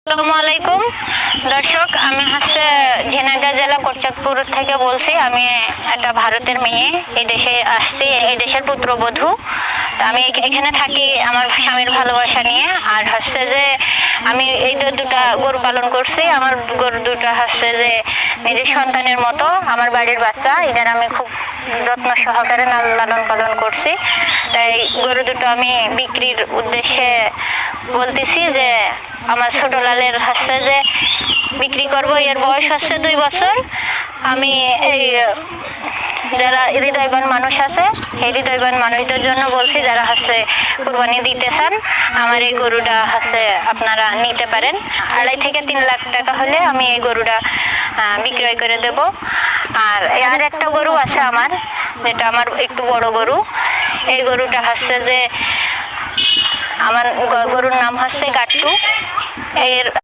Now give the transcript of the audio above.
আসসালামু আলাইকুম দর্শক, আমি হচ্ছে ঝিনাইদহ জেলা কোটচাঁদপুর থেকে বলছি। আমি একটা ভারতের মেয়ে, এই দেশে আসছি, এই দেশের পুত্রবধূ। তো আমি এখানে থাকি আমার স্বামীর ভালোবাসা নিয়ে। আর হচ্ছে যে আমি এই দুটা গরু পালন করছি। আমার গরু দুটা হচ্ছে যে নিজের সন্তানের মতো, আমার বাড়ির বাচ্চা। এদের আমি খুব যত্ন সহকারে লালন পালন করছি। তাই গরু দুটো আমি বিক্রির উদ্দেশ্যে বলতেছি যে আমার ছোট লালের হচ্ছে যে বিক্রি করব। এর বয়স হচ্ছে 2 বছর। আমি এই যারা হৃদয়বান মানুষ আছে, এই হৃদয়বান মানুষদের জন্য বলছি, যারা হচ্ছে কুরবানি দিতে চান, আমার এই গরুটা হচ্ছে আপনারা নিতে পারেন। 2.5 থেকে 3 লাখ টাকা হলে আমি এই গরুটা বিক্রয় করে দেব। আর একটা গরু আছে আমার, যেটা আমার একটু বড় গরু। এই গরুটা হচ্ছে যে আমার গরুর নাম হচ্ছে গাট্টু। এর